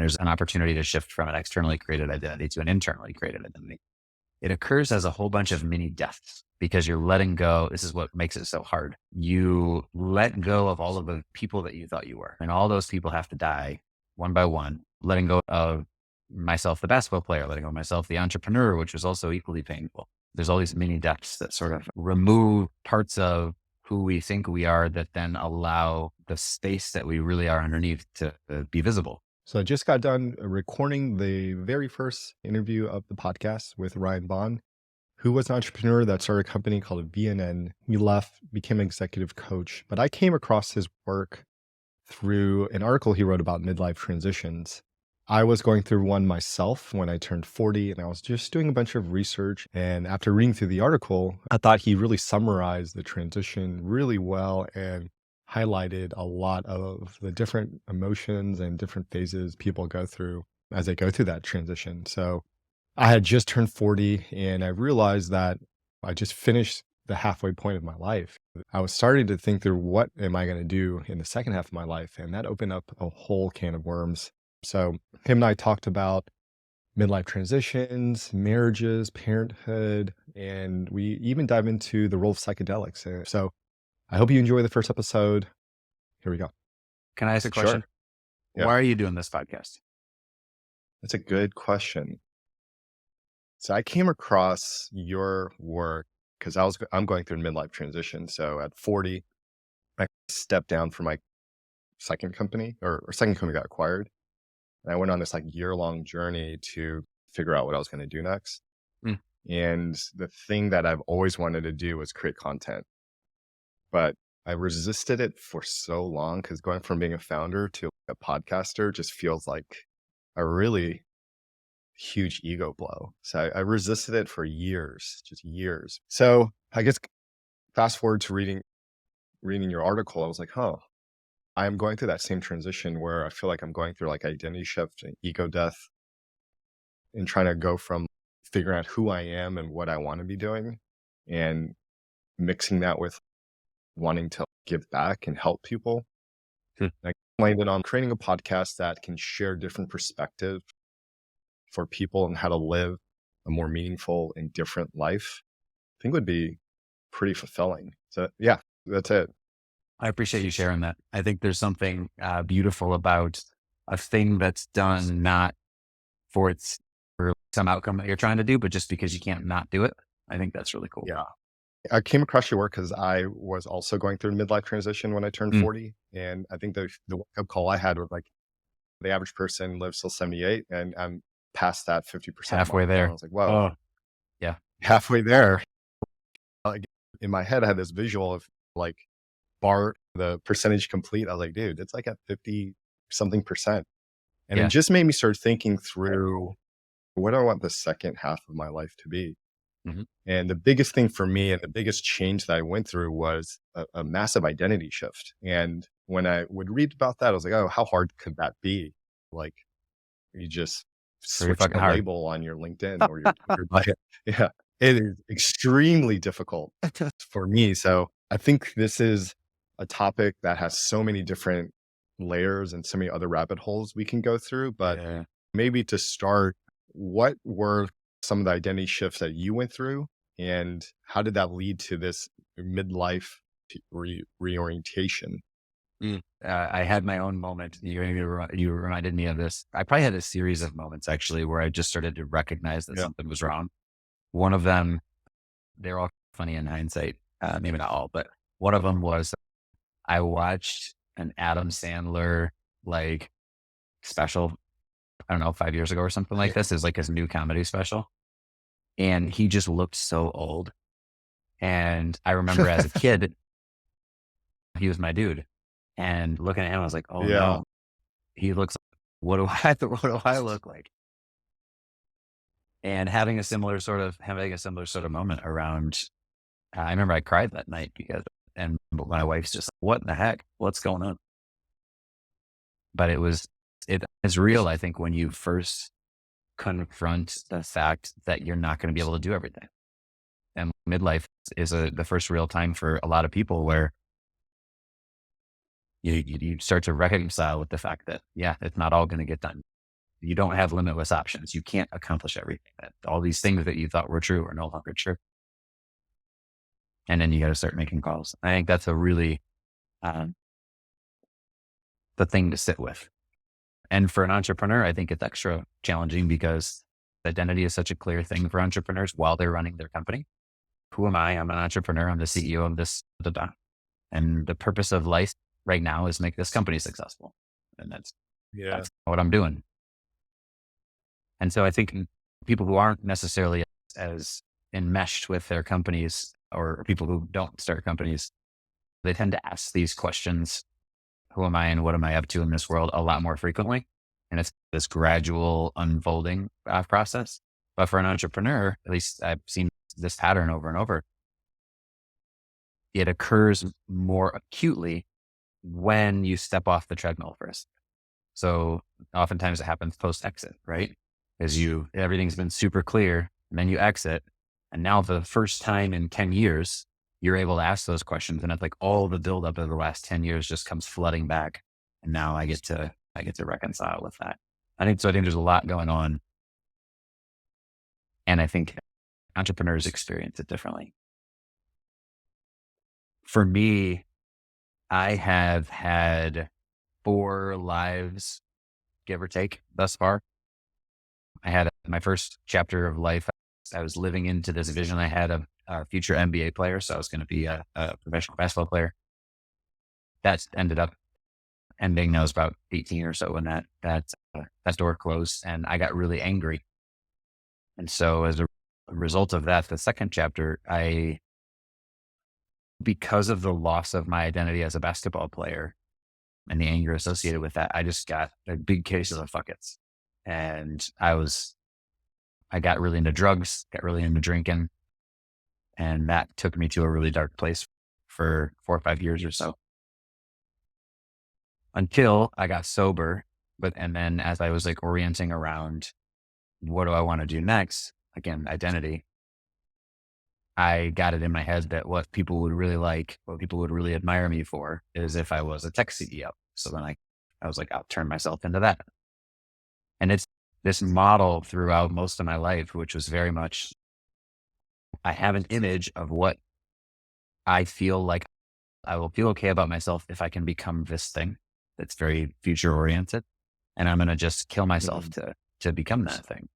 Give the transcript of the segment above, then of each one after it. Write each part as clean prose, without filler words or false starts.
there's an opportunity to shift from an externally created identity to an internally created identity. It occurs as a whole bunch of mini deaths because you're letting go. This is what makes it so hard. You let go of all of the people that you thought you were, and all those people have to die one by one, letting go of myself, the basketball player, letting go of myself, the entrepreneur, which was also equally painful. There's all these mini deaths that sort of remove parts of who we think we are that then allow the space that we really are underneath to be visible. So I just got done recording the very first interview of the podcast with Ryan Vaughn, who was an entrepreneur that started a company called VNN. He left, became an executive coach, but I came across his work through an article he wrote about midlife transitions. I was going through one myself when I turned 40, and I was just doing a bunch of research. And after reading through the article, I thought he really summarized the transition really well and highlighted a lot of the different emotions and different phases people go through as they go through that transition. So I had just turned 40, and I realized that I just finished the halfway point of my life. I was starting to think through, what am I going to do in the second half of my life? And that opened up a whole can of worms. So him and I talked about midlife transitions, marriages, parenthood, and we even dive into the role of psychedelics. So I hope you enjoy the first episode. Here we go. Can I ask a question? Sure. Yeah. Why are you doing this podcast? That's a good question. So I came across your work because I'm going through a midlife transition. So at 40, I stepped down from my second company, or second company got acquired. And I went on this year-long journey to figure out what I was going to do next. And the thing that I've always wanted to do was create content. But I resisted it for so long because going from being a founder to a podcaster just feels like a really huge ego blow. So I resisted it for years, just years. So I guess fast forward to reading your article, I was like, I'm going through that same transition where I feel like I'm going through identity shift and ego death and trying to go from figuring out who I am and what I want to be doing and mixing that with wanting to give back and help people. I landed on creating a podcast that can share different perspectives for people and how to live a more meaningful and different life. I think would be pretty fulfilling. So yeah, that's it. I appreciate you sharing that. I think there's something beautiful about a thing that's done not for some outcome that you're trying to do, but just because you can't not do it. I think that's really cool. Yeah. I came across your work because I was also going through a midlife transition when I turned 40. And I think the wake-up call I had was the average person lives till 78, and I'm past that 50%. Halfway there. I was like, whoa. Yeah. Halfway there. In my head, I had this visual of bar, the percentage complete. I was like, dude, it's at 50 something percent. And it just made me start thinking through, what do I want the second half of my life to be? And the biggest thing for me and the biggest change that I went through was a massive identity shift. And when I would read about that, I was like, oh, how hard could that be? You just switch the label on your LinkedIn or your bio. Yeah, it is extremely difficult for me. So I think this is a topic that has so many different layers and so many other rabbit holes we can go through. But maybe to start, what were some of the identity shifts that you went through, and how did that lead to this midlife reorientation? I had my own moment. You reminded me of this. I probably had a series of moments actually where I just started to recognize that something was wrong. One of them, they're all funny in hindsight, maybe not all, but one of them was I watched an Adam Sandler special, I don't know, 5 years ago or something like this. Is his new comedy special. And he just looked so old. And I remember as a kid, he was my dude. And looking at him, I was like, oh no, he looks, what do I look like? And having a similar sort of moment around, I remember I cried that night and my wife's just like, what in the heck? What's going on? But it's real, I think, when you first confront the fact that you're not going to be able to do everything. And midlife is the first real time for a lot of people where you start to reconcile with the fact that, it's not all going to get done. You don't have limitless options. You can't accomplish everything. All these things that you thought were true are no longer true. And then you got to start making calls. I think that's a really, the thing to sit with. And for an entrepreneur, I think it's extra challenging because identity is such a clear thing for entrepreneurs while they're running their company. Who am I? I'm an entrepreneur. I'm the CEO of this. And the purpose of life right now is make this company successful. And that's what I'm doing. And so I think people who aren't necessarily as enmeshed with their companies, or people who don't start companies, they tend to ask these questions: who am I and what am I up to in this world, a lot more frequently. And it's this gradual unfolding process. But for an entrepreneur, at least I've seen this pattern over and over, it occurs more acutely when you step off the treadmill first. So oftentimes it happens post exit, right? As everything's been super clear, and then you exit. And now for the first time in 10 years, you're able to ask those questions. And it's like all the buildup of the last 10 years just comes flooding back. And now I get to reconcile with that. I think there's a lot going on. And I think entrepreneurs experience it differently. For me, I have had 4 lives, give or take, thus far. I had my first chapter of life. I was living into this vision I had of a future NBA player. So I was going to be a professional basketball player. That ended up ending. I was about 18 or so when that door closed, and I got really angry. And so as a result of that, the second chapter, because of the loss of my identity as a basketball player and the anger associated with that, I just got a big case of the fuckets. And I got really into drugs, got really into drinking. And that took me to a really dark place for 4 or 5 years or so, until I got sober. And then as I was like orienting around, what do I want to do next? Again, identity. I got it in my head that what people would really like, what people would really admire me for, is if I was a tech CEO. So then I was like, I'll turn myself into that. And it's this model throughout most of my life, which was very much, I have an image of what I feel like I will feel okay about myself if I can become this thing that's very future oriented. And I'm going to just kill myself to become that thing.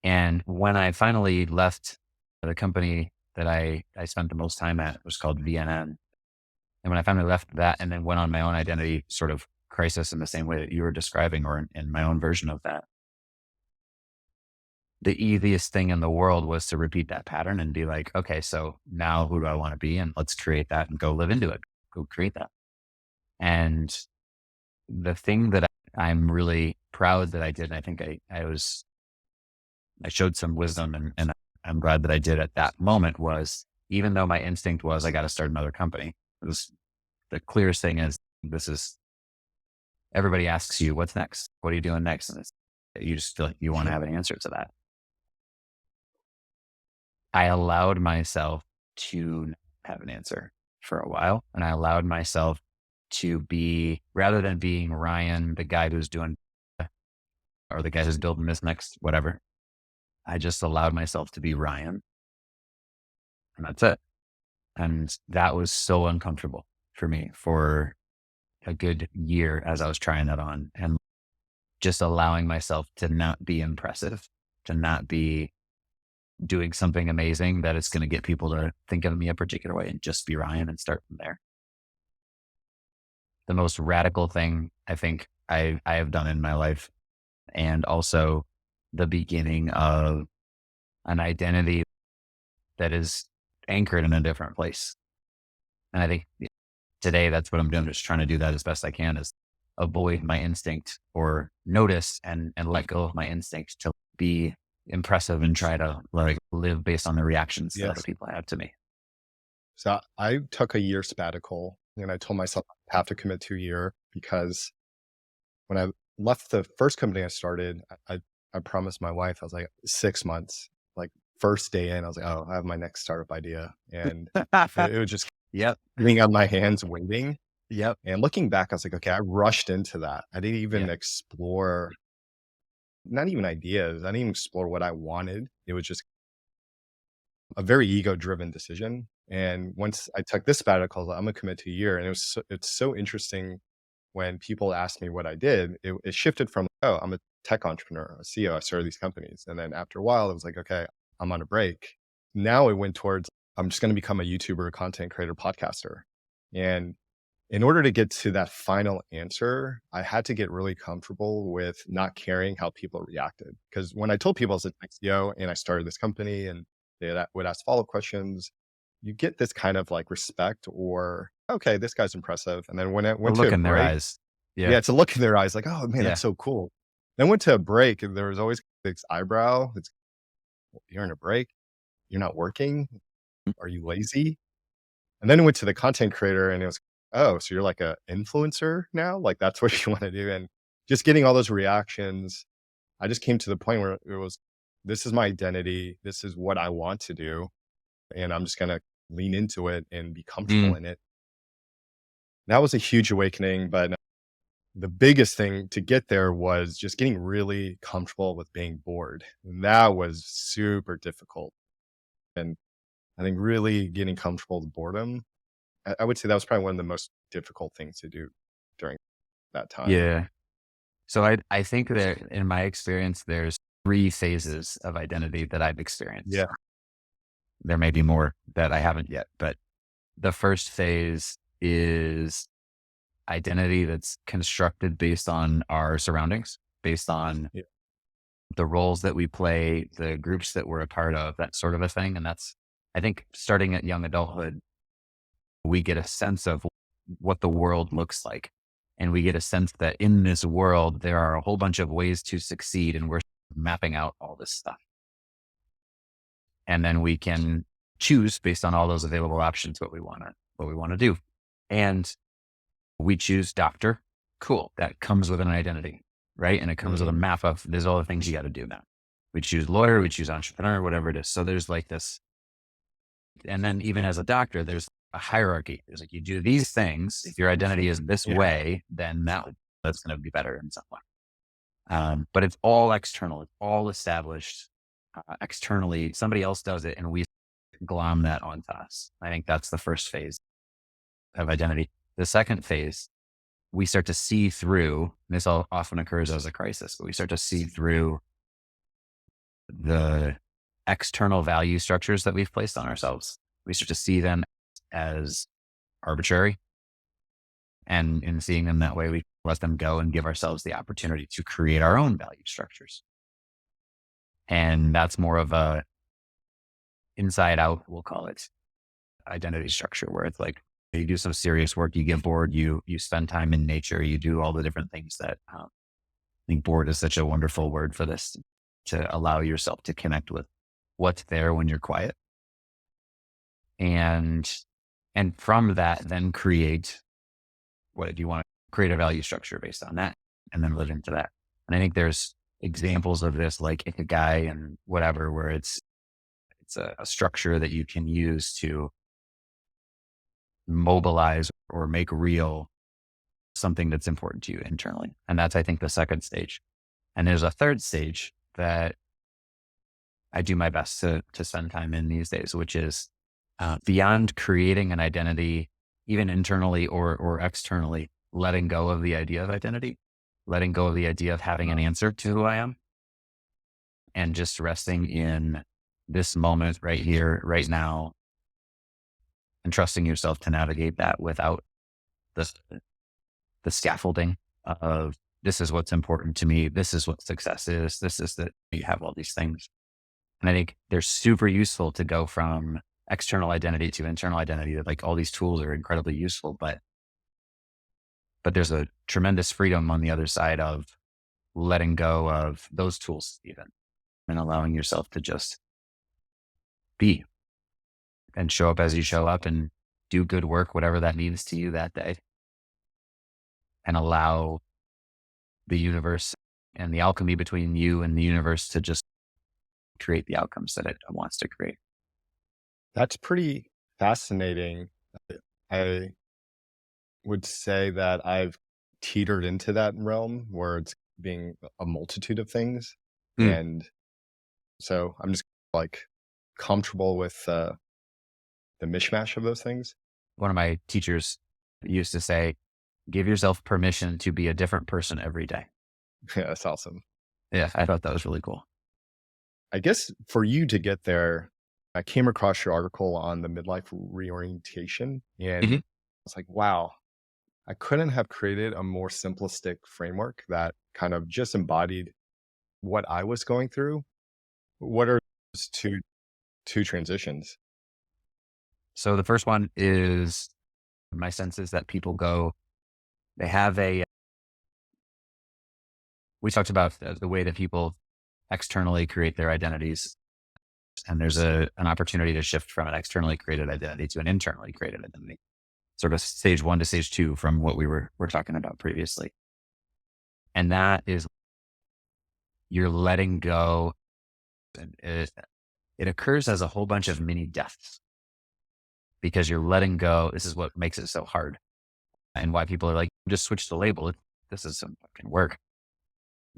And when I finally left the company that I spent the most time at, was called VNN. And when I finally left that and then went on my own identity sort of crisis in the same way that you were describing, or in my own version of that, the easiest thing in the world was to repeat that pattern and be like, okay, so now who do I want to be? And let's create that and go live into it, go create that. And the thing that I'm really proud that I did, and I think I showed some wisdom, and I'm glad that I did at that moment, was, even though my instinct was, I got to start another company, the clearest thing is, everybody asks you, what's next? What are you doing next? And you just feel like you want to have an answer to that. I allowed myself to have an answer for a while. And I allowed myself to be, rather than being Ryan, the guy who's doing, or the guy who's building this next, whatever, I just allowed myself to be Ryan. And that's it. And that was so uncomfortable for me for a good year as I was trying that on, and just allowing myself to not be impressive, to not be doing something amazing that it's going to get people to think of me a particular way, and just be Ryan and start from there. The most radical thing I think I have done in my life, and also the beginning of an identity that is anchored in a different place. And I think today that's what I'm doing, just trying to do that as best I can, is avoid my instinct, or notice and let go of my instinct to be impressive and try to live based on the reactions that other people have to me. So I took a year sabbatical, and I told myself I have to commit to a year, because when I left the first company I started, I promised my wife, I was like, 6 months, like first day in, I was like, oh, I have my next startup idea. And it was just being on my hands waiting. And looking back, I was like, okay, I rushed into that. I didn't even explore not even ideas. I didn't even explore what I wanted. It was just a very ego driven decision. And once I took this sabbatical, I was like, I'm gonna commit to a year. And it's so interesting when people ask me what I did, it shifted from, oh, I'm a tech entrepreneur, a CEO, I started these companies. And then after a while, it was like, okay, I'm on a break. Now it went towards, I'm just going to become a YouTuber, content creator, podcaster. And in order to get to that final answer, I had to get really comfortable with not caring how people reacted. Because when I told people I was an CEO and I started this company and would ask follow-up questions, you get this kind of like respect or, okay, this guy's impressive. And then when it A went to look a in their break, eyes. yeah, Yeah. it's a look in their eyes like, oh man, Yeah. that's so cool. Then went to a break and there was always this eyebrow. It's, you're in a break. You're not working. Are you lazy? And then it went to the content creator and it was, oh, so you're like a influencer now? Like that's what you want to do. And just getting all those reactions, I just came to the point where it was, this is my identity. This is what I want to do. And I'm just going to lean into it and be comfortable Mm. in it. That was a huge awakening. But the biggest thing to get there was just getting really comfortable with being bored. And that was super difficult. And I think really getting comfortable with boredom, I would say that was probably one of the most difficult things to do during that time. Yeah. So I think that in my experience, there's 3 phases of identity that I've experienced. Yeah. There may be more that I haven't yet, but the first phase is identity that's constructed based on our surroundings, based on Yeah. the roles that we play, the groups that we're a part of, that sort of a thing. And that's, I think, starting at young adulthood, we get a sense of what the world looks like. And we get a sense that in this world, there are a whole bunch of ways to succeed. And we're mapping out all this stuff. And then we can choose based on all those available options what we want to do. And we choose doctor. Cool. That comes with an identity, right? And it comes with a Mhm. map of there's all the things you got to do now. We choose lawyer, we choose entrepreneur, whatever it is. So there's like this. And then even as a doctor, there's a hierarchy. There's like, you do these things. If your identity is this Yeah. way, then that's going to be better in some way. But it's all external. It's all established externally. Somebody else does it and we glom that onto us. I think that's the first phase of identity. The second phase, we start to see through, this often occurs as a crisis, but we start to see through the external value structures that we've placed on ourselves. We start to see them as arbitrary. And in seeing them that way, we let them go and give ourselves the opportunity to create our own value structures. And that's more of a inside out, we'll call it, identity structure, where it's like you do some serious work, you get bored, you spend time in nature, you do all the different things that I think bored is such a wonderful word for this, to allow yourself to connect with what's there when you're quiet. And from that, then create what if you want to create a value structure based on that and then live into that. And I think there's examples of this like Ikigai and whatever, where it's a structure that you can use to mobilize or make real something that's important to you internally. And that's, I think, the second stage. And there's a third stage that I do my best to spend time in these days, which is beyond creating an identity, even internally or externally, letting go of the idea of identity, letting go of the idea of having an answer to who I am, and just resting in this moment right here, right now, and trusting yourself to navigate that without the scaffolding of this is what's important to me. This is what success is. This is that you have all these things. And I think they're super useful to go from external identity to internal identity. That like all these tools are incredibly useful, but there's a tremendous freedom on the other side of letting go of those tools even, and allowing yourself to just be and show up as you show up and do good work, whatever that means to you that day, and allow the universe and the alchemy between you and the universe to just create the outcomes that it wants to create. That's pretty fascinating. I would say that I've teetered into that realm where it's being a multitude of things. Mm. And so I'm just like comfortable with the mishmash of those things. One of my teachers used to say, give yourself permission to be a different person every day. Yeah, that's awesome. Yeah, I thought that was really cool. I guess for you to get there, I came across your article on the midlife reorientation, and Mhm. I was like, wow, I couldn't have created a more simplistic framework that kind of just embodied what I was going through. What are those two transitions? So the first one is my sense is that people go, they have we talked about the way that people externally create their identities. And there's an opportunity to shift from an externally created identity to an internally created identity, sort of stage 1 to stage 2 from what we're talking about previously. And that is you're letting go. And it occurs as a whole bunch of mini deaths because you're letting go. This is what makes it so hard and why people are like, just switch the label. This is some fucking work.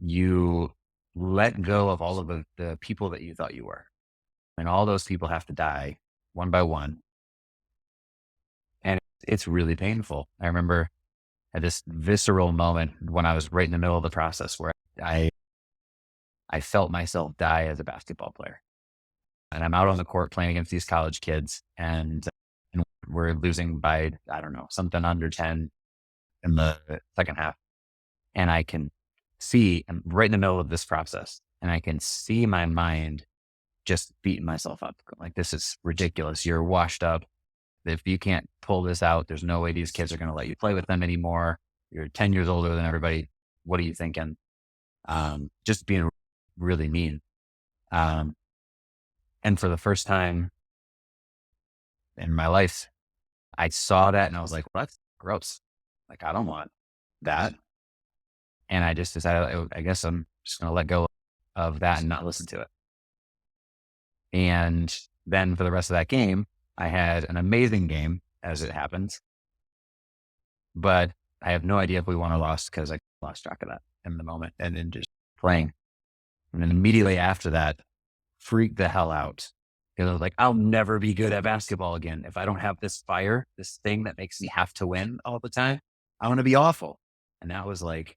You let go of all of the people that you thought you were. And all those people have to die one by one. And it's really painful. I remember at this visceral moment when I was right in the middle of the process where I felt myself die as a basketball player. And I'm out on the court playing against these college kids and we're losing by, I don't know, something under 10 in the second half. And I can see, I'm right in the middle of this process and I can see my mind just beating myself up. Like, this is ridiculous. You're washed up. If you can't pull this out, there's no way these kids are going to let you play with them anymore. You're 10 years older than everybody. What are you thinking? Just being really mean. And for the first time in my life, I saw that and I was like, well, that's gross. Like, I don't want that. And I just decided, I guess I'm just going to let go of that and not listen to it. And then for the rest of that game, I had an amazing game as it happens, but I have no idea if we won or lost because I lost track of that in the moment and then just playing. And then immediately after that, freaked the hell out because I was like, I'll never be good at basketball again. If I don't have this fire, this thing that makes me have to win all the time, I want to be awful. And that was like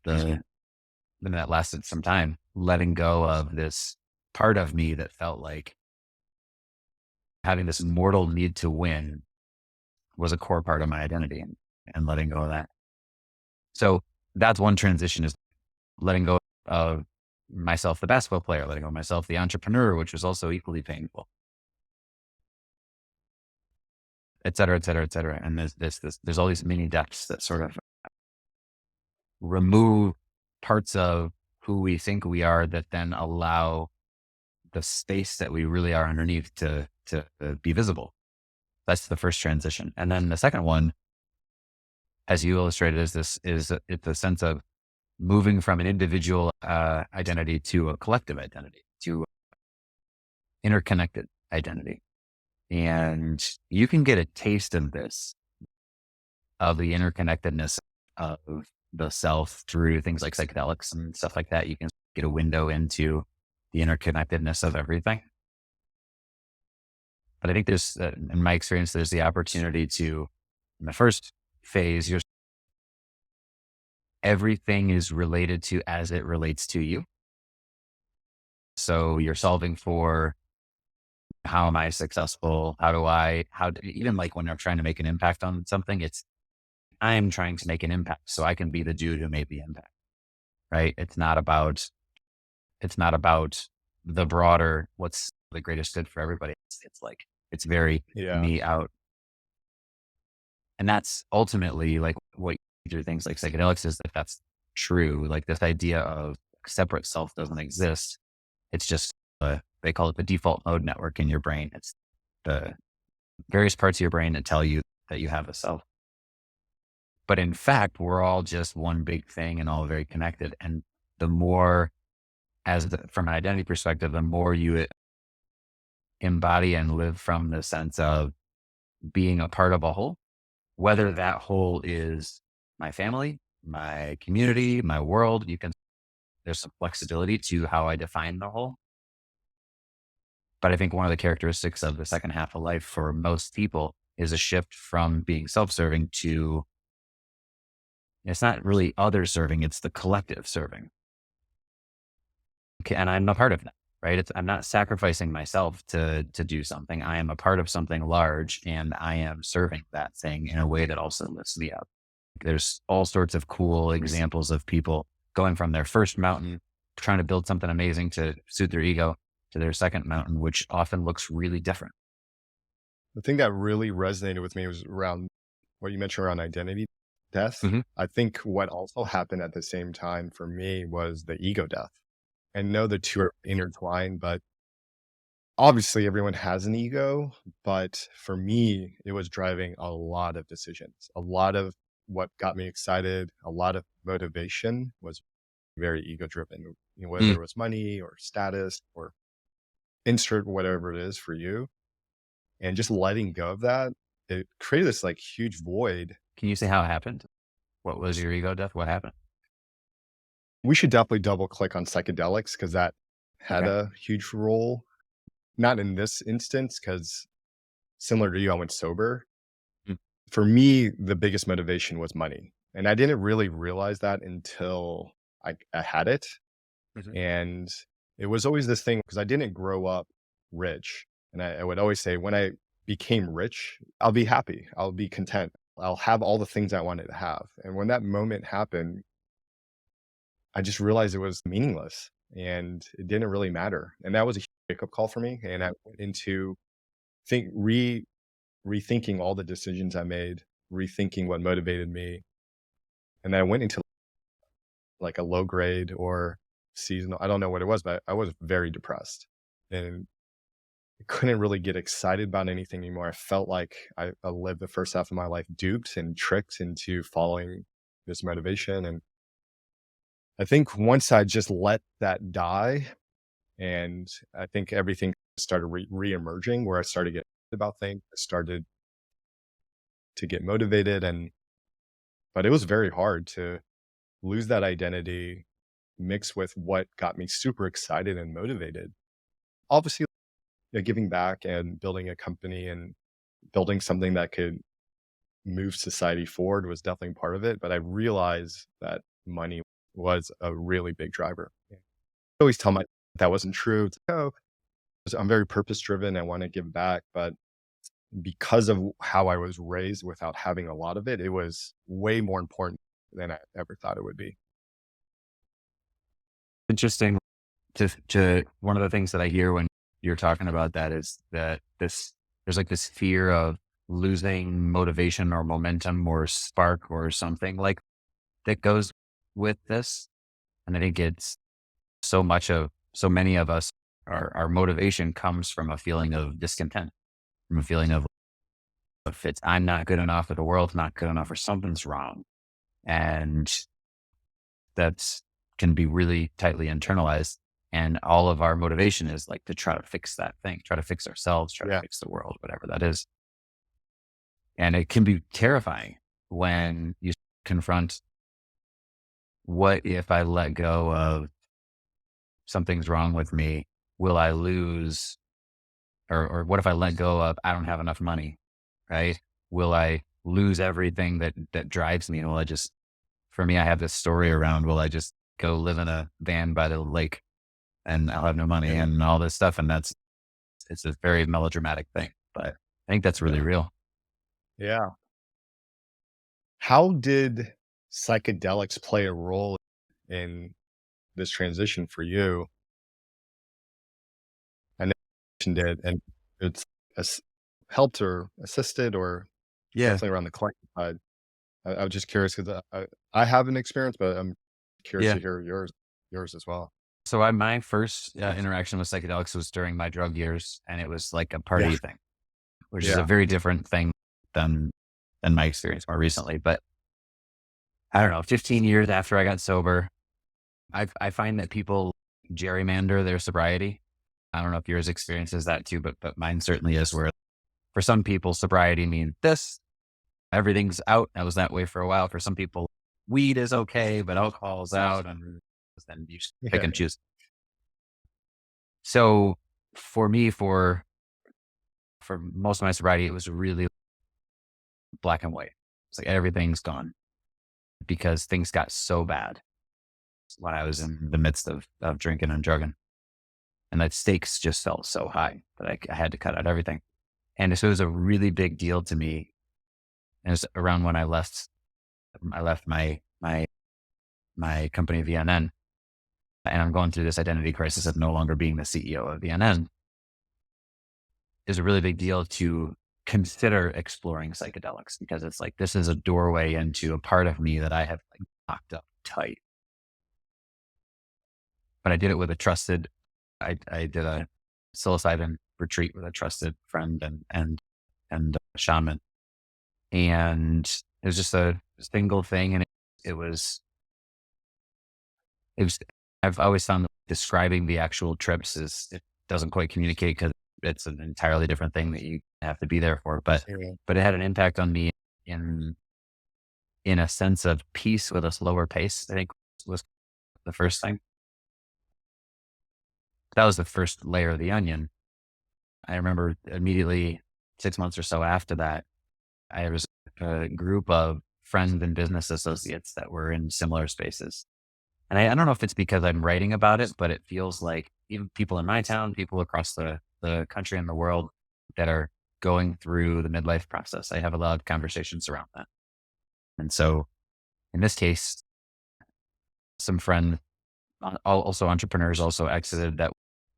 then that lasted some time, letting go of this part of me that felt like having this mortal need to win was a core part of my identity and letting go of that. So that's one transition, is letting go of myself, the basketball player, letting go of myself, the entrepreneur, which was also equally painful, et cetera, et cetera, et cetera. And there's all these mini depths that sort of remove parts of who we think we are that then allow the space that we really are underneath to be visible. That's the first transition. And then the second one, as you illustrated, it's the sense of moving from an individual identity to a collective identity, to interconnected identity. And you can get a taste of this, of the interconnectedness of the self through things like psychedelics and stuff like that. You can get a window into the interconnectedness of everything. But I think there's, in my experience, there's the opportunity to, in the first phase, everything is related to as it relates to you. So you're solving for, how am I successful? Even like when I'm trying to make an impact on something, I'm trying to make an impact so I can be the dude who made the impact, right? It's not about the broader, what's the greatest good for everybody. It's like, it's very me out. And that's ultimately like what you do things like psychedelics is, that's true. Like, this idea of separate self doesn't exist. It's just, they call it the default mode network in your brain. It's the various parts of your brain that tell you that you have a self. But in fact, we're all just one big thing and all very connected. And the more, from an identity perspective, the more you embody and live from the sense of being a part of a whole, whether that whole is my family, my community, my world. There's some flexibility to how I define the whole. But I think one of the characteristics of the second half of life for most people is a shift from being self-serving to, it's not really other serving, it's the collective serving. Okay, and I'm a part of that, right? I'm not sacrificing myself to do something. I am a part of something large, and I am serving that thing in a way that also lifts me up. There's all sorts of cool examples of people going from their first mountain, trying to build something amazing to suit their ego, to their second mountain, which often looks really different. The thing that really resonated with me was around what you mentioned around identity death. Mm-hmm. I think what also happened at the same time for me was the ego death. And know the two are intertwined, but obviously everyone has an ego. But for me, it was driving a lot of decisions. A lot of what got me excited, a lot of motivation was very ego driven, whether it was money or status or insert whatever it is for you. And just letting go of that, it created this like huge void. Can you say how it happened? What was your ego death? What happened? We should definitely double click on psychedelics because that had a huge role. Not in this instance, because similar to you, I went sober. Mm. For me, the biggest motivation was money. And I didn't really realize that until I had it. Mm-hmm. And it was always this thing because I didn't grow up rich. And I would always say, when I became rich, I'll be happy. I'll be content. I'll have all the things I wanted to have. And when that moment happened, I just realized it was meaningless and it didn't really matter. And that was a wake-up call for me. And I went into rethinking all the decisions I made, rethinking what motivated me. And I went into like a low grade or seasonal, I don't know what it was, but I was very depressed and I couldn't really get excited about anything anymore. I felt like I lived the first half of my life duped and tricked into following this motivation. And I think once I just let that die, and I think everything started re-emerging where I started getting about things, I started to get motivated. But it was very hard to lose that identity mixed with what got me super excited and motivated. Obviously, giving back and building a company and building something that could move society forward was definitely part of it. But I realized that money was a really big driver. I always tell myself that wasn't true. It's like, oh, I'm very purpose driven. I want to give back. But because of how I was raised without having a lot of it, it was way more important than I ever thought it would be. Interesting. To one of the things that I hear when you're talking about that is that there's like this fear of losing motivation or momentum or spark or something like that goes with this. And I think it's so many of us, our motivation comes from a feeling of discontent, from a feeling of if I'm not good enough, or the world's not good enough, or something's wrong. And that's can be really tightly internalized. And all of our motivation is like to try to fix that thing, try to fix ourselves, try to fix the world, whatever that is. And it can be terrifying when you confront, what if I let go of something's wrong with me? Will I lose? Or what if I let go of, I don't have enough money, right? Will I lose everything that drives me? And for me, I have this story around, will I just go live in a van by the lake and I'll have no money and all this stuff? And it's a very melodramatic thing, but I think that's really real. Yeah. How did psychedelics play a role in this transition for you? I know you did, and it's helped or assisted or definitely around the collective side. I was just curious because I have an experience, but I'm curious to hear yours as well. So my first interaction with psychedelics was during my drug years, and it was like a party thing, which is a very different thing than my experience more recently. But I don't know, 15 years after I got sober, I find that people gerrymander their sobriety. I don't know if yours experiences that too, but mine certainly is, where for some people, sobriety means this, everything's out. I was that way for a while. For some people, weed is okay, but alcohol's out, and then you just pick Yeah. and choose. So for me, for most of my sobriety, it was really black and white. It's like everything's gone because things got so bad when I was in the midst of drinking and drugging. And the stakes just felt so high that I had to cut out everything. And so it was a really big deal to me. And it's around when I left my company VNN, and I'm going through this identity crisis of no longer being the CEO of VNN. Is a really big deal to consider exploring psychedelics, because it's like, this is a doorway into a part of me that I have like locked up tight. But I did it with a trusted, I did a psilocybin retreat with a trusted friend and shaman. And it was just a single thing. And it was, it was, I've always found that describing the actual trips it doesn't quite communicate, because it's an entirely different thing that you have to be there for. But it had an impact on me in, in a sense of peace with a slower pace, I think was the first thing. That was the first layer of the onion. I remember immediately 6 months or so after that, I was a group of friends and business associates that were in similar spaces. And I don't know if it's because I'm writing about it, but it feels like even people in my town, people across the country and the world that are going through the midlife process, I have a lot of conversations around that. And so in this case, some friends, also entrepreneurs, also exited, that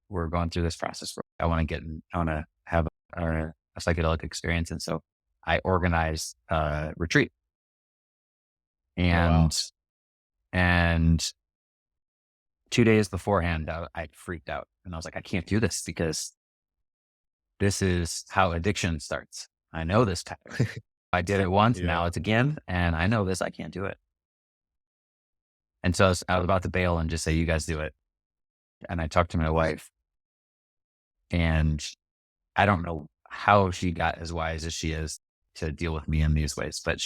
were going through this process where I want to have a psychedelic experience. And so I organized a retreat, Oh, wow. and 2 days beforehand, I freaked out, and I was like, I can't do this, because this is how addiction starts. I know this pattern. I did it once, Yeah. now it's again, and I know this, I can't do it. And so I was about to bail and just say, you guys do it. And I talked to my wife, and I don't know how she got as wise as she is to deal with me in these ways, but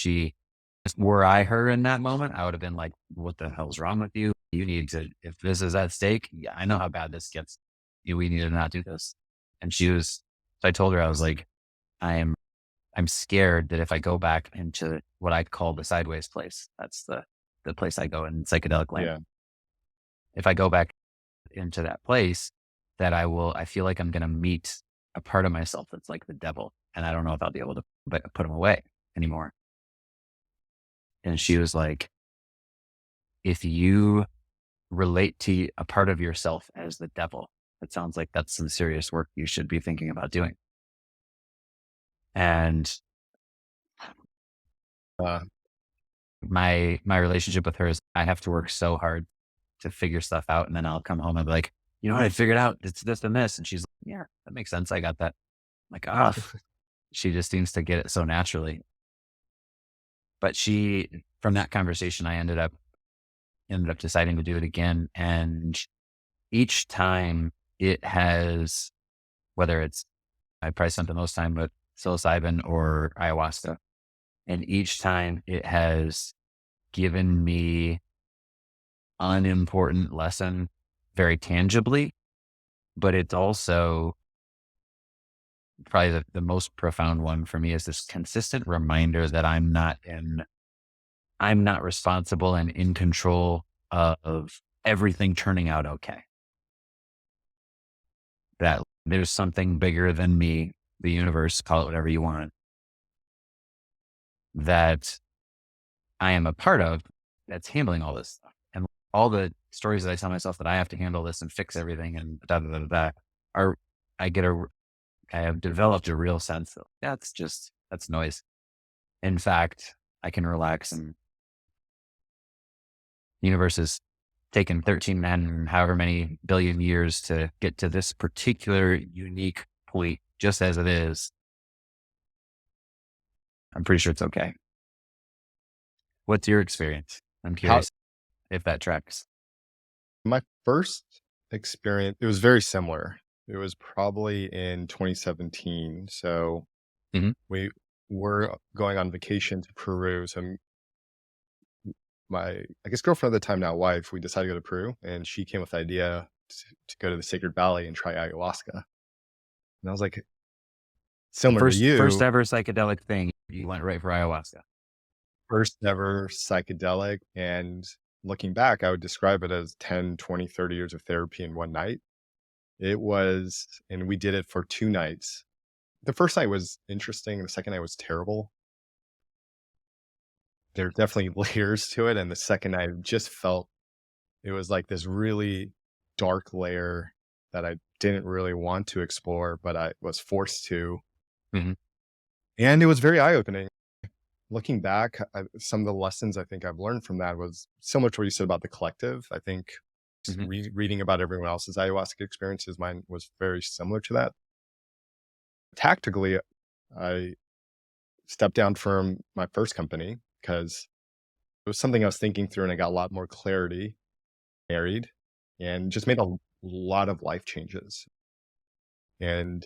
were I her in that moment, I would have been like, what the hell's wrong with you? You need to, if this is at stake, yeah, I know how bad this gets. We need to not do this. And so I told her, I was like, I'm scared that if I go back into what I call the sideways place, that's the place I go in psychedelic land. Yeah. If I go back into that place, that I feel like I'm going to meet a part of myself that's like the devil. And I don't know if I'll be able to put him away anymore. And she was like, if you relate to a part of yourself as the devil, it sounds like that's some serious work you should be thinking about doing. And Uh, my relationship with her is, I have to work so hard to figure stuff out. And then I'll come home and be like, you know what, I figured out it's this and this. And she's like, yeah, that makes sense. I got that. I'm like, she just seems to get it so naturally. But from that conversation, I ended up deciding to do it again. And each time it has, whether it's, I probably spent the most time with psilocybin or ayahuasca, and each time it has given me an unimportant lesson very tangibly, but it's also probably the most profound one for me, is this consistent reminder that I'm not responsible and in control of everything turning out okay. That there's something bigger than me, the universe, call it whatever you want, that I am a part of, that's handling all this stuff. And all the stories that I tell myself that I have to handle this and fix everything and da da da da, da are, I get a, I have developed a real sense of that's noise. In fact, I can relax, and the universe has taken 13 men and however many billion years to get to this particular unique point, just as it is. I'm pretty sure it's okay. What's your experience? I'm how curious if that tracks. my first experience, it was very similar. It was probably in 2017. So Mhm. we were going on vacation to Peru. So my, I guess, girlfriend at the time, now wife, we decided to go to Peru, and she came with the idea to go to the Sacred Valley and try ayahuasca. And I was like, similar to First you, ever psychedelic thing, you went right for ayahuasca. first ever psychedelic. And looking back, I would describe it as 10, 20, 30 years of therapy in one night. It was, and we did it for 2 nights. The first night was interesting. The second night was terrible. There's definitely layers to it. And the second night just felt, it was like this really dark layer that I didn't really want to explore, but I was forced to. Mhm. And it was very eye opening. Looking back, some of the lessons I think I've learned from that was similar to what you said about the collective. I think Mhm. reading about everyone else's ayahuasca experiences, mine was very similar to that. Tactically, I stepped down from my first company because it was something I was thinking through, and I got a lot more clarity, married, and just made a lot of life changes. And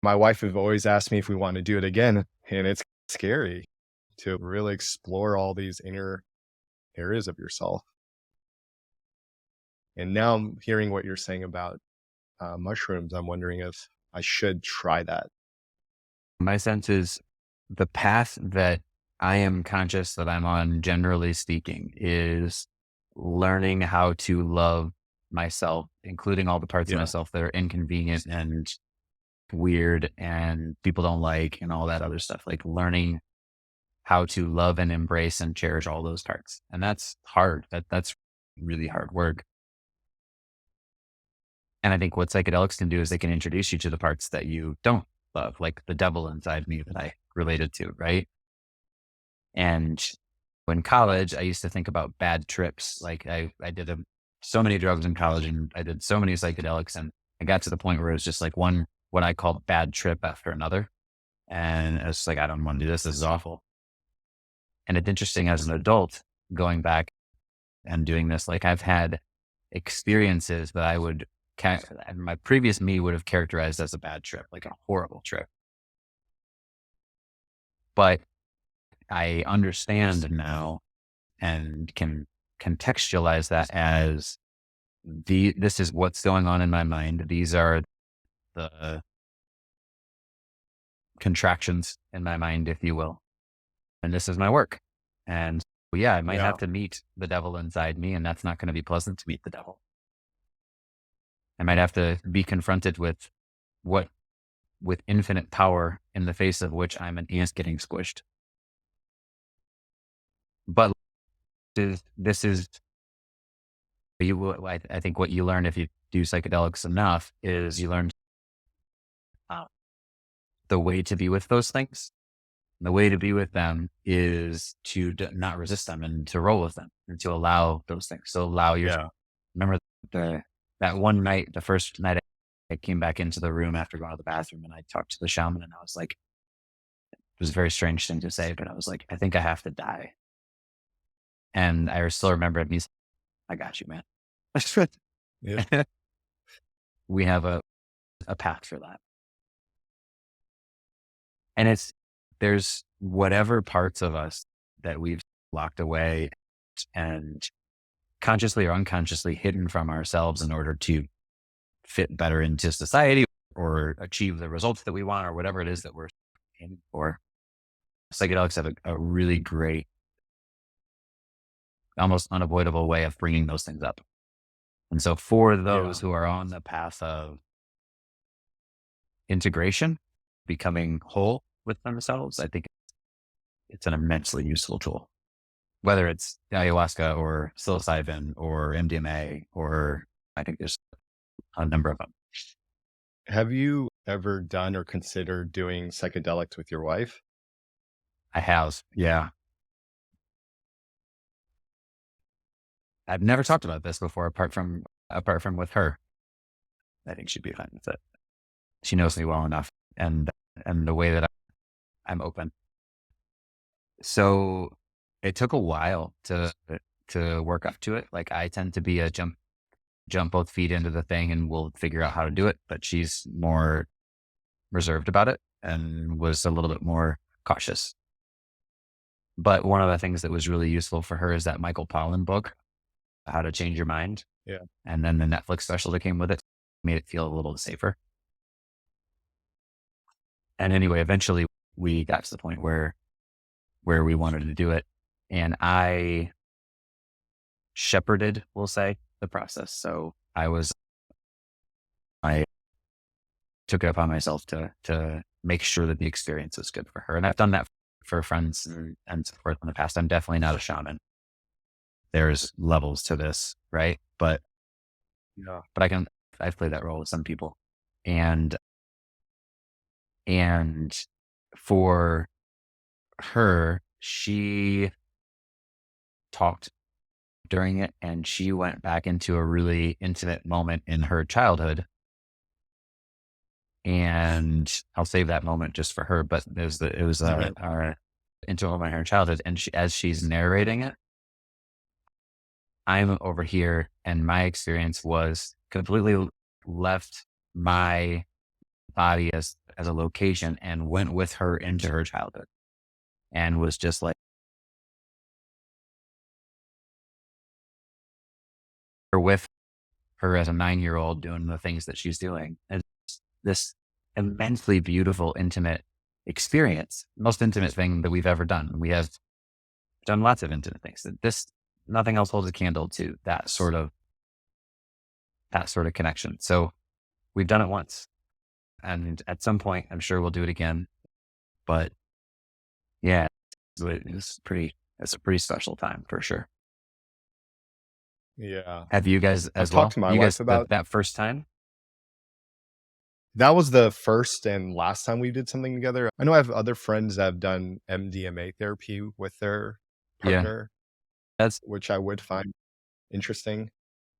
my wife have always asked me if we want to do it again, and it's scary to really explore all these inner areas of yourself. And now I'm hearing what you're saying about mushrooms. I'm wondering if I should try that. My sense is the path that I am conscious that I'm on, generally speaking, is learning how to love myself, including all the parts of Yeah. myself that are inconvenient and weird and people don't like and all that other stuff. Like learning how to love and embrace and cherish all those parts. And that's hard. That's really hard work. And I think what psychedelics can do is they can introduce you to the parts that you don't love, like the devil inside me that I related to, right? And in college, I used to think about bad trips. Like I did so many drugs in college and I did so many psychedelics, and I got to the point where it was just like one, what I called bad trip after another. And it's like, I don't want to do this. This is awful. And it's interesting as an adult going back and doing this, like I've had experiences that I would, and my previous me would have characterized as a bad trip, like a horrible trip. But I understand now and can contextualize that as this is what's going on in my mind. These are the contractions in my mind, if you will. And this is my work. And yeah, I might Yeah. have to meet the devil inside me, and that's not going to be pleasant to meet the devil. I might have to be confronted with what, with infinite power in the face of which I'm an ant getting squished. But this is you will, I think what you learn if you do psychedelics enough is you learn uh, the way to be with those things. The way to be with them is to not resist them and to roll with them and to allow those things. So allow your, Yeah. remember that one night, the first night I came back into the room after going to the bathroom and I talked to the shaman and I was like, it was a very strange thing to say, but I was like, I think I have to die. And I still remember it. He's, I got you, man. Yeah. We have a path for that. And there's whatever parts of us that we've locked away and consciously or unconsciously hidden from ourselves in order to fit better into society or achieve the results that we want or whatever it is that we're aiming for. Psychedelics have a really great, almost unavoidable way of bringing those things up. And so for those who are on the path of integration, becoming whole with themselves, I think it's an immensely useful tool, whether it's ayahuasca or psilocybin or MDMA, or I think there's a number of them. Have you ever done or considered doing psychedelics with your wife? I have. Yeah. I've never talked about this before, apart from with her. I think she'd be fine with it. She knows me well enough and the way that I'm open. So it took a while to work up to it. Like I tend to be a jump both feet into the thing and we'll figure out how to do it. But she's more reserved about it and was a little bit more cautious. But one of the things that was really useful for her is that Michael Pollan book, How to Change Your Mind. Yeah. And then the Netflix special that came with it made it feel a little safer. And anyway, eventually we got to the point where we wanted to do it. And I shepherded, we'll say, the process. So I took it upon myself to make sure that the experience was good for her. And I've done that for friends and so forth in the past. I'm definitely not a shaman. There's levels to this, right? But I've played that role with some people. And for her, she talked during it, and she went back into a really intimate moment in her childhood. And I'll save that moment just for her, but it was our intimate moment in her childhood. And as she's narrating it, I'm over here, and my experience was completely left my body as a location and went with her into her childhood, and was just like with her as a 9-year-old doing the things that she's doing. And this immensely beautiful, intimate experience, most intimate thing that we've ever done. We have done lots of intimate things. Nothing else holds a candle to that sort of connection. So we've done it once, and at some point, I'm sure we'll do it again. But yeah, it's a pretty special time for sure. Yeah. Have you guys as I've well? talked to my You wife guys about that first time? that. Was the first and last time we did something together. I know I have other friends that have done MDMA therapy with their Yeah. partner, which I would find interesting.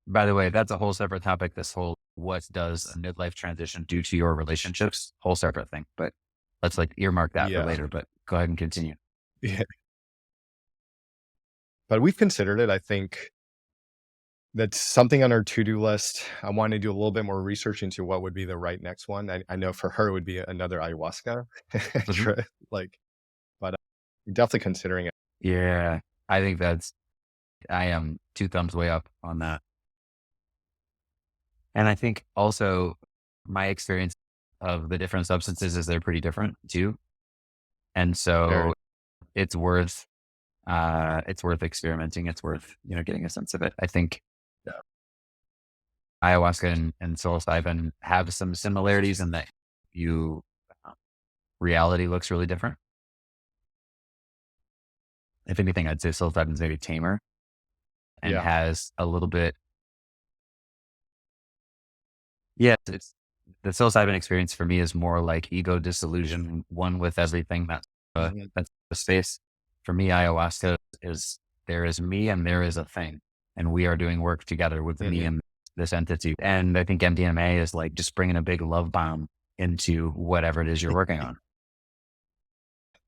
By the way, that's a whole separate topic. This whole, what does a midlife transition do to your relationships? Whole separate thing, but let's earmark that for later, but go ahead and continue. Yeah. But we've considered it. I think that's something on our to-do list. I want to do a little bit more research into what would be the right next one. I know for her it would be another ayahuasca trip, but we're definitely considering it. Yeah. I think I am 2 thumbs way up on that. And I think also my experience of the different substances is they're pretty different too. And so it's worth experimenting. It's worth, getting a sense of it. I think ayahuasca and psilocybin have some similarities in that reality looks really different. If anything, I'd say psilocybin is maybe tamer and has a little bit. Yeah, it's the psilocybin experience for me is more like ego dissolution, one with everything. That's the space. For me, ayahuasca is there is me and there is a thing, and we are doing work together with me and this entity. And I think MDMA is like just bringing a big love bomb into whatever it is you're working on.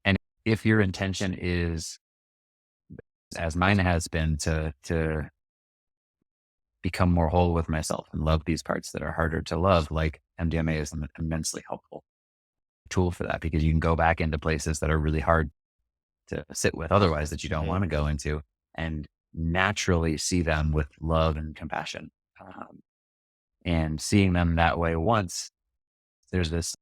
And if your intention is, as mine has been, to become more whole with myself and love these parts that are harder to love, like MDMA is an immensely helpful tool for that, because you can go back into places that are really hard to sit with otherwise, that you don't want to go into, and naturally see them with love and compassion. And seeing them that way once, there's this,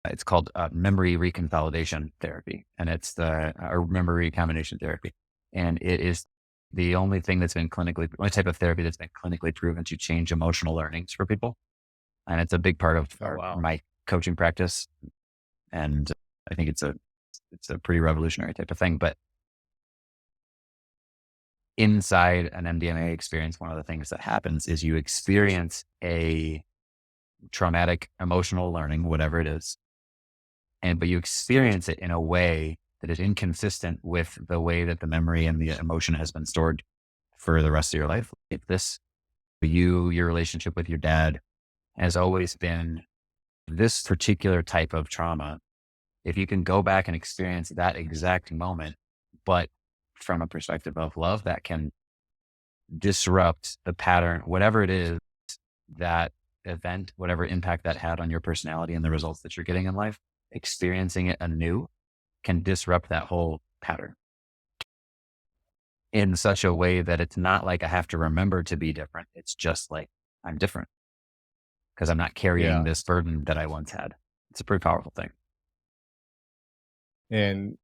it's called memory reconsolidation therapy, and it's or memory recombination therapy. And it is the only type of therapy that's been clinically proven to change emotional learnings for people. And it's a big part of my coaching practice. And I think it's a pretty revolutionary type of thing. But inside an MDMA experience, one of the things that happens is you experience a traumatic emotional learning, whatever it is. But you experience it in a way that is inconsistent with the way that the memory and the emotion has been stored for the rest of your life. If your relationship with your dad has always been this particular type of trauma, if you can go back and experience that exact moment, but from a perspective of love, that can disrupt the pattern, whatever it is, that event, whatever impact that had on your personality and the results that you're getting in life, experiencing it anew can disrupt that whole pattern in such a way that it's not like I have to remember to be different. It's just like I'm different because I'm not carrying Yeah. this burden that I once had. It's a pretty powerful thing. And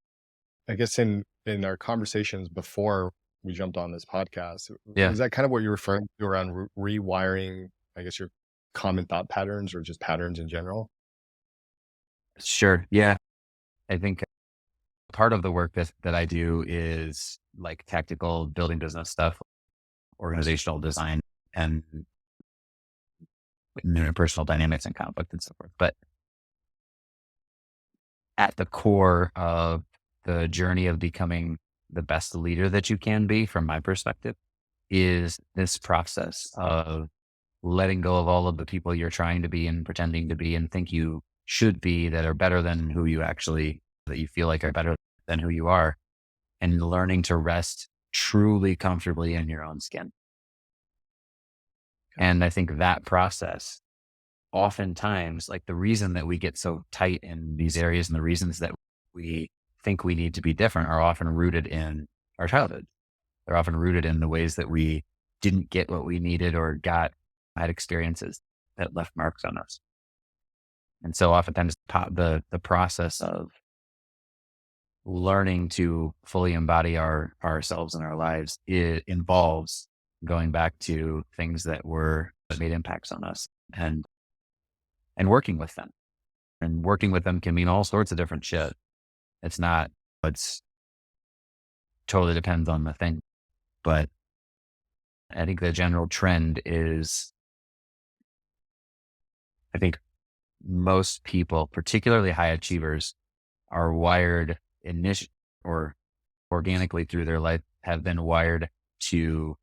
I guess in our conversations before we jumped on this podcast, Yeah, is that kind of what you're referring to around rewiring, I guess, your common thought patterns or just patterns in general? sure. Yeah. I think part of the work that I do is like tactical building business stuff, organizational design, and interpersonal dynamics and conflict and so forth. But at the core of the journey of becoming the best leader that you can be, from my perspective, is this process of letting go of all of the people you're trying to be and pretending to be and think you should be that are better than who you actually, that you feel like are better than who you are, and learning to rest truly comfortably in your own skin. And I think that process, oftentimes, like the reason that we get so tight in these areas and the reasons that we think we need to be different are often rooted in our childhood. They're often rooted in the ways that we didn't get what we needed or had experiences that left marks on us. And so oftentimes the process of learning to fully embody ourselves in our lives, it involves going back to things that made impacts on us and working with them. And working with them can mean all sorts of different shit. It's totally depends on the thing. But I think the general trend is, I think most people, particularly high achievers, are wired or organically through their life have been wired to,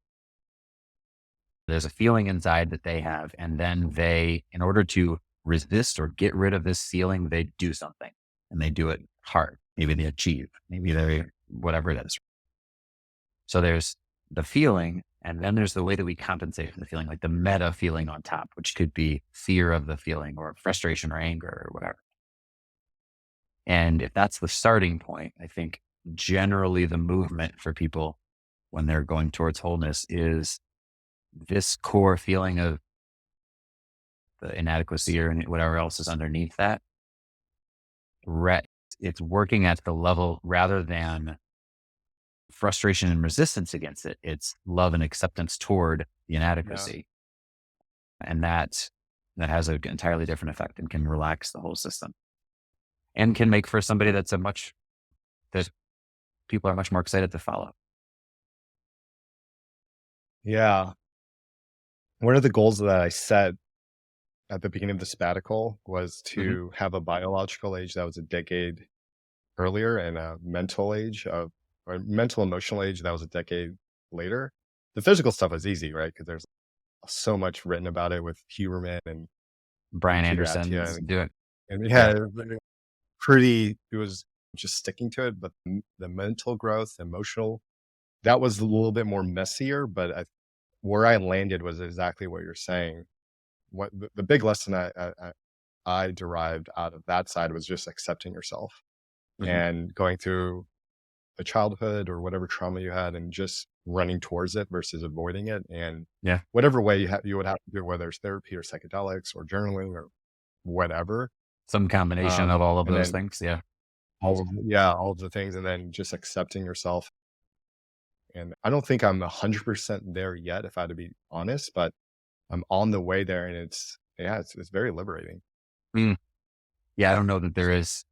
there's a feeling inside that they have. And then in order to resist or get rid of this feeling, they do something and they do it hard. Maybe they achieve, maybe whatever it is. So there's the feeling, and then there's the way that we compensate for the feeling, like the meta feeling on top, which could be fear of the feeling or frustration or anger or whatever. And if that's the starting point, I think generally the movement for people when they're going towards wholeness is this core feeling of the inadequacy or whatever else is underneath that. It's working at the level rather than frustration and resistance against it. It's love and acceptance toward the Yeah. inadequacy. And that has an entirely different effect and can relax the whole system and can make for somebody that people are much more excited to follow. Yeah. One of the goals that I set at the beginning of the sabbatical was Hmm. to have a biological age that was a decade earlier and a mental age or mental emotional age that was a decade later. The physical stuff is easy, right? Because there's so much written about it with Huberman and Brian Peter Attia. Anderson's do it. And Yeah. yeah, it was just sticking to it. But the mental growth, emotional, that was a little bit more messier. But where I landed was exactly what you're saying. What the big lesson I derived out of that side was just accepting yourself Hmm. and going through a childhood or whatever trauma you had and just running towards it versus avoiding it. And Yeah. whatever way you would have to do it, whether it's therapy or psychedelics or journaling or whatever. Some combination of all of And those then things. Yeah. all of the things, and then just accepting yourself. And I don't think I'm 100% there yet, if I had to be honest, but I'm on the way there, and it's very liberating. Mm. Yeah. I don't know that there is,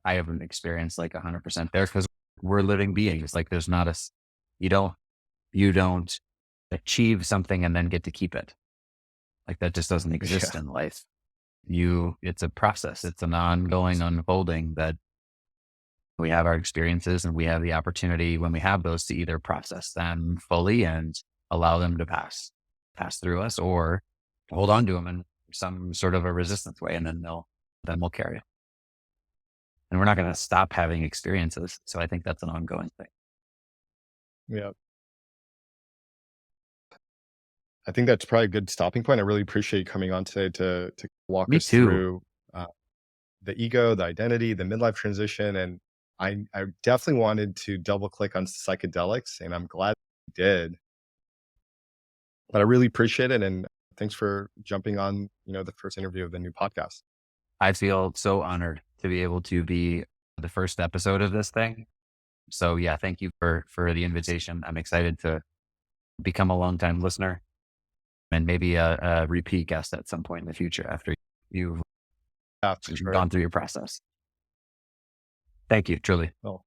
I haven't experienced like 100% there because we're living beings. Like there's not you don't, you don't achieve something and then get to keep it. Like that just doesn't Yeah, exist in life. It's a process. It's an ongoing unfolding that we have our experiences and we have the opportunity when we have those to either process them fully and allow them to pass through us or to hold on to them in some sort of a resistance way. And then we'll carry it. And we're not going to stop having experiences. So I think that's an ongoing thing. yeah. I think that's probably a good stopping point. I really appreciate you coming on today to walk Me us too. through the ego, the identity, the midlife transition. And I definitely wanted to double click on psychedelics, and I'm glad we did. But I really appreciate it. And thanks for jumping on, the first interview of the new podcast. I feel so honored to be able to be the first episode of this thing. So yeah, thank you for the invitation. I'm excited to become a longtime listener and maybe a repeat guest at some point in the future after you've Yeah, for sure. gone through your process. Thank you, truly. Well,